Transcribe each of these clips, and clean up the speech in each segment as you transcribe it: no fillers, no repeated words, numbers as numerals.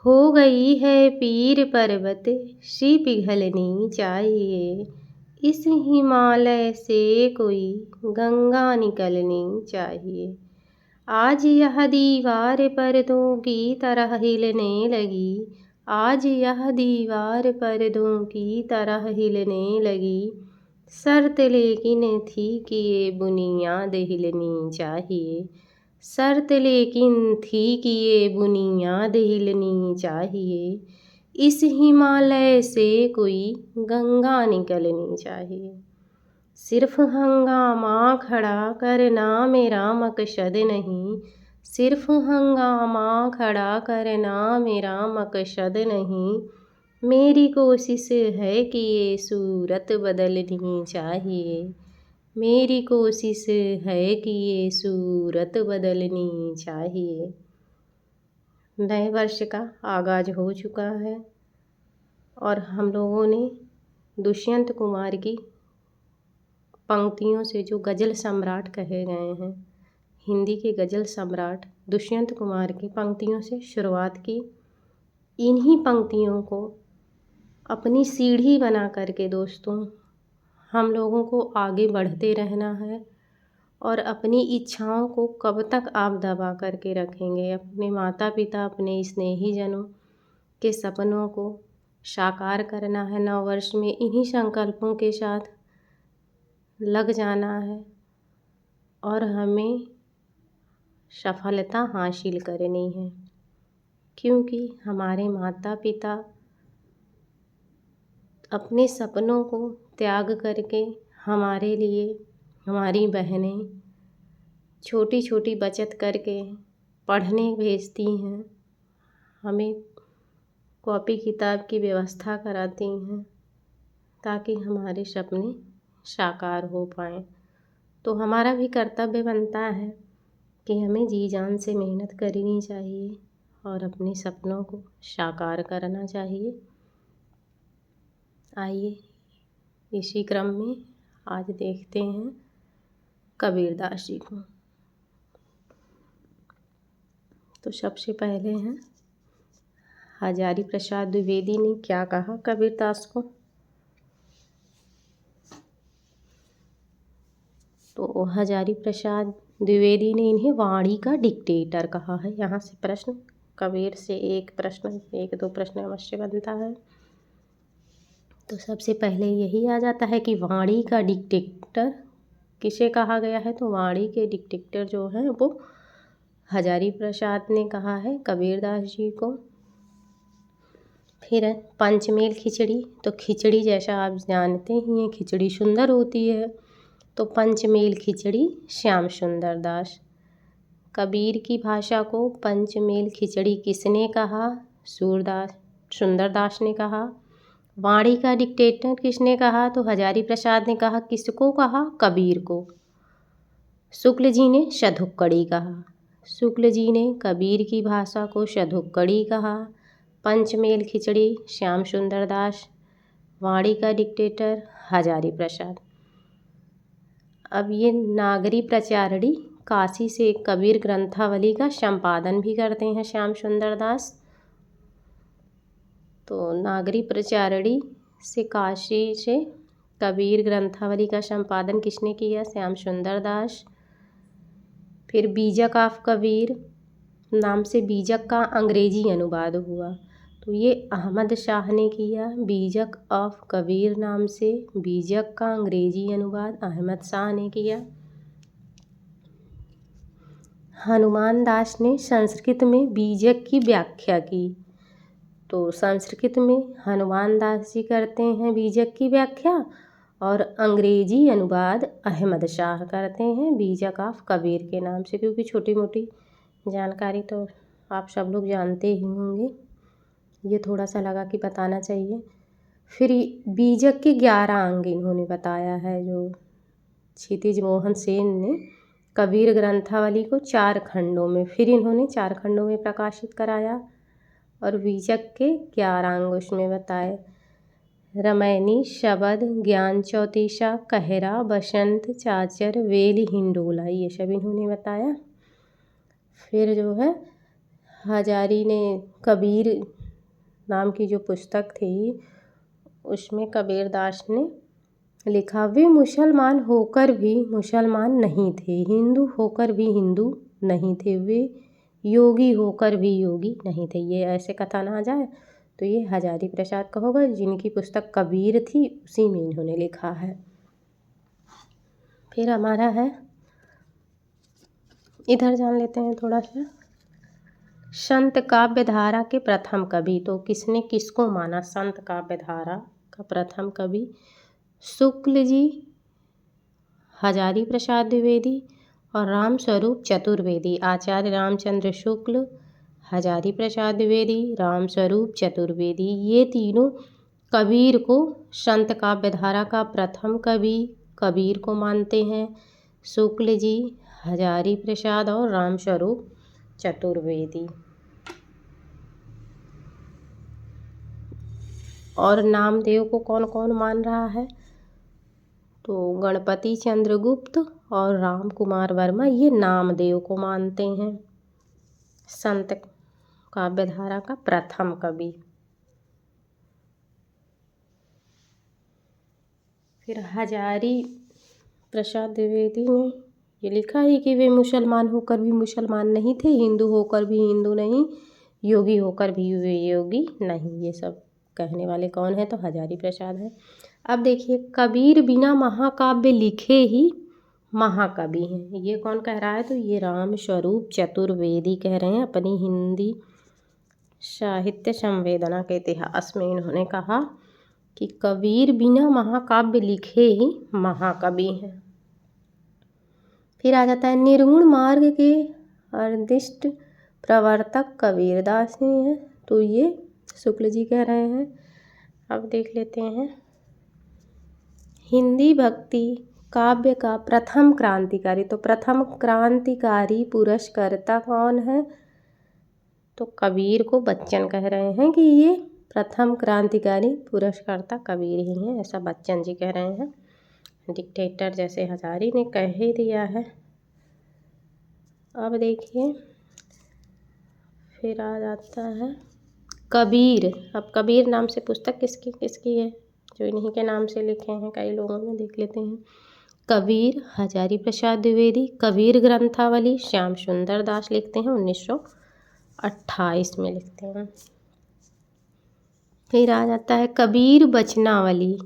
हो गई है पीर पर्वत सी पिघलनी चाहिए, इस हिमालय से कोई गंगा निकलनी चाहिए। आज यह दीवार पर्दों की तरह हिलने लगी, आज यह दीवार पर्दों की तरह हिलने लगी। शर्त लेकिन थी कि ये बुनियाद हिलनी चाहिए, शर्त लेकिन थी कि ये बुनियाद हिलनी चाहिए। इस हिमालय से कोई गंगा निकलनी चाहिए। सिर्फ हंगामा खड़ा करना मेरा मकसद नहीं, सिर्फ हंगामा खड़ा करना मेरा मकसद नहीं। मेरी कोशिश है कि ये सूरत बदलनी चाहिए, मेरी कोशिश है कि ये सूरत बदलनी चाहिए। नए वर्ष का आगाज हो चुका है और हम लोगों ने दुष्यंत कुमार की पंक्तियों से, जो गज़ल सम्राट कहे गए हैं, हिंदी के गज़ल सम्राट दुष्यंत कुमार की पंक्तियों से शुरुआत की। इन्हीं पंक्तियों को अपनी सीढ़ी बना करके दोस्तों हम लोगों को आगे बढ़ते रहना है। और अपनी इच्छाओं को कब तक आप दबा करके रखेंगे? अपने माता पिता, अपने स्नेहीजनों के सपनों को साकार करना है। नव वर्ष में इन्हीं संकल्पों के साथ लग जाना है और हमें सफलता हासिल करनी है, क्योंकि हमारे माता पिता अपने सपनों को त्याग करके हमारे लिए, हमारी बहनें छोटी छोटी बचत करके पढ़ने भेजती हैं, हमें कॉपी किताब की व्यवस्था कराती हैं ताकि हमारे सपने साकार हो पाएँ। तो हमारा भी कर्तव्य बनता है कि हमें जी जान से मेहनत करनी चाहिए और अपने सपनों को साकार करना चाहिए। आइए इसी क्रम में आज देखते हैं कबीरदास जी को। तो सबसे पहले हैं हजारी प्रसाद द्विवेदी ने क्या कहा कबीरदास को। तो हजारी प्रसाद द्विवेदी ने इन्हें वाणी का डिक्टेटर कहा है। यहाँ से प्रश्न, कबीर से एक प्रश्न, एक दो प्रश्न अवश्य बनता है। तो सबसे पहले यही आ जाता है कि वाणी का डिक्टेटर किसे कहा गया है। तो वाणी के डिक्टेटर जो हैं वो हजारी प्रसाद ने कहा है कबीरदास जी को। फिर है पंचमेल खिचड़ी। तो खिचड़ी जैसा आप जानते ही हैं, खिचड़ी सुंदर होती है, तो पंचमेल खिचड़ी श्याम सुंदर दास। कबीर की भाषा को पंचमेल खिचड़ी किसने कहा? सूरदास, सुंदरदास ने कहा। वाणी का डिक्टेटर किसने कहा? तो हजारी प्रसाद ने कहा। किसको कहा? कबीर को। शुक्ल जी ने शतुक्कड़ी कहा, शुक्ल जी ने कबीर की भाषा को शतुक्कड़ी कहा। पंचमेल खिचड़ी श्याम सुंदर दास, वाणी का डिक्टेटर हजारी प्रसाद। अब ये नागरी प्रचारणी काशी से कबीर ग्रंथावली का संपादन भी करते हैं श्याम सुंदर दास। तो नागरी प्रचारणी से काशी से कबीर ग्रंथावली का संपादन किसने किया? श्याम सुंदर दास। फिर बीजक ऑफ कबीर नाम से बीजक का अंग्रेजी अनुवाद हुआ, तो ये अहमद शाह ने किया। बीजक ऑफ कबीर नाम से बीजक का अंग्रेजी अनुवाद अहमद शाह ने किया। हनुमान दास ने संस्कृत में बीजक की व्याख्या की, तो संस्कृत में हनुमान दास जी करते हैं बीजक की व्याख्या और अंग्रेजी अनुवाद अहमद शाह करते हैं बीजक ऑफ कबीर के नाम से। क्योंकि छोटी मोटी जानकारी तो आप सब लोग जानते ही होंगे, ये थोड़ा सा लगा कि बताना चाहिए। फिर बीजक के 11 अंग इन्होंने बताया है, जो क्षितिज मोहन सेन ने कबीर ग्रंथावली को 4 खंडों में, फिर इन्होंने 4 खंडों में प्रकाशित कराया और बीजक के 11 अंग उसमें बताए। रमैनी, शबद, ज्ञान चौतीसा, कहरा, बसंत, चाचर, वेल, हिंडोला, ये सब इन्होंने बताया। फिर जो है हजारी ने कबीर नाम की जो पुस्तक थी उसमें कबीरदास ने लिखा, वे मुसलमान होकर भी मुसलमान नहीं थे, हिंदू होकर भी हिंदू नहीं थे, वे योगी होकर भी योगी नहीं थे। ये ऐसे कथन आ जाए तो ये हजारी प्रसाद का होगा, जिनकी पुस्तक कबीर थी उसी में इन्होंने लिखा है। फिर हमारा है, इधर जान लेते हैं थोड़ा सा, संत काव्य धारा के प्रथम कवि। तो किसने किसको माना संत काव्य धारा का प्रथम कवि? शुक्ल जी, हजारी प्रसाद द्विवेदी और राम स्वरूप चतुर्वेदी। आचार्य रामचंद्र शुक्ल, हजारी प्रसाद द्विवेदी, राम स्वरूप चतुर्वेदी, ये तीनों कबीर को संत काव्य धारा का प्रथम कवि कबीर को मानते हैं। शुक्ल जी, हजारी प्रसाद और राम स्वरूप चतुर्वेदी। और नामदेव को कौन कौन मान रहा है? तो गणपति चंद्रगुप्त और राम कुमार वर्मा, ये नामदेव को मानते हैं संत काव्य धारा का प्रथम कवि। फिर हजारी प्रसाद द्विवेदी ने ये लिखा है कि वे मुसलमान होकर भी मुसलमान नहीं थे, हिंदू होकर भी हिंदू नहीं, योगी होकर भी वे योगी नहीं। ये सब कहने वाले कौन है? तो हजारी प्रसाद है। अब देखिए, कबीर बिना महाकाव्य लिखे ही महाकवि हैं, ये कौन कह रहा है? तो ये राम स्वरूप चतुर्वेदी कह रहे हैं। अपनी हिंदी साहित्य संवेदना के इतिहास में इन्होंने कहा कि कबीर बिना महाकाव्य लिखे ही महाकवि हैं। फिर आ जाता है, निर्गुण मार्ग के अर्दिष्ट प्रवर्तक कबीरदास ही हैं, तो ये शुक्ल जी कह रहे हैं। अब देख लेते हैं, हिंदी भक्ति काव्य का प्रथम क्रांतिकारी। तो प्रथम क्रांतिकारी पुरस्कर्ता कौन है? तो कबीर को बच्चन कह रहे हैं कि ये प्रथम क्रांतिकारी पुरस्कर्ता कबीर ही हैं, ऐसा बच्चन जी कह रहे हैं। डिक्टेटर जैसे हजारी ने कह ही दिया है। अब देखिए, फिर आ जाता है कबीर। अब कबीर नाम से पुस्तक किसकी है? जो इन्हीं के नाम से लिखे हैं कई लोगों ने, देख लेते हैं। कबीर हजारी प्रसाद द्विवेदी। कबीर ग्रंथावली श्याम सुंदर दास लिखते हैं, 1928 में लिखते हैं। फिर आ जाता है कबीर वचनावली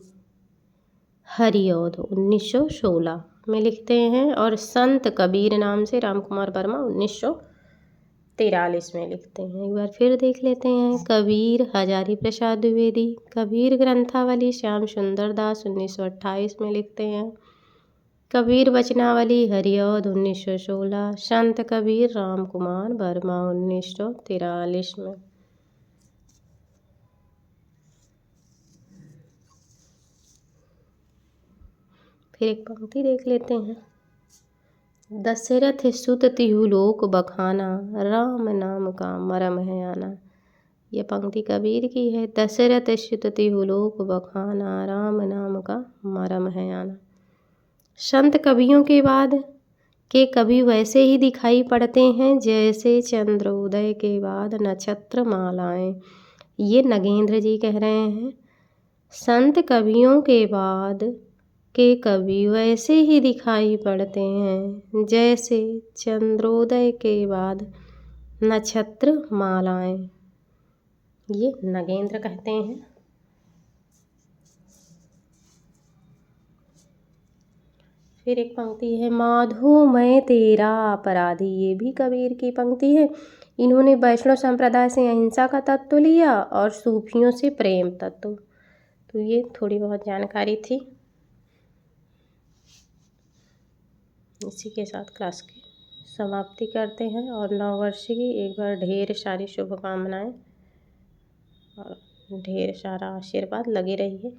हरिऔध, 1916 में लिखते हैं। और संत कबीर नाम से राम कुमार वर्मा 1943 में लिखते हैं। एक बार फिर देख लेते हैं, कबीर हजारी प्रसाद द्विवेदी। कबीर ग्रंथावली श्याम सुंदर दास 1928 में लिखते हैं। कबीर वचनावली हरिऔध 1916। संत कबीर राम कुमार वर्मा 1943 में। फिर एक पंक्ति देख लेते हैं, दशरथ सुत तिहु लोक बखाना, राम नाम का मरम है आना। ये पंक्ति कबीर की है। दशरथ सुत तिहु लोक बखाना, राम नाम का मरम है आना। संत कवियों के बाद के कवि वैसे ही दिखाई पड़ते हैं जैसे चंद्रोदय के बाद नक्षत्र मालाएं। ये नगेंद्र जी कह रहे हैं। संत कवियों के बाद के कवि वैसे ही दिखाई पड़ते हैं जैसे चंद्रोदय के बाद नक्षत्र मालाएं। ये नगेंद्र कहते हैं। फिर एक पंक्ति है, माधो मैं तेरा अपराधी। ये भी कबीर की पंक्ति है। इन्होंने वैष्णव संप्रदाय से अहिंसा का तत्व लिया और सूफियों से प्रेम तत्व। तो ये थोड़ी बहुत जानकारी थी। इसी के साथ क्लास की समाप्ति करते हैं और नववर्ष की एक बार ढेर सारी शुभकामनाएं और ढेर सारा आशीर्वाद लगे रहिए।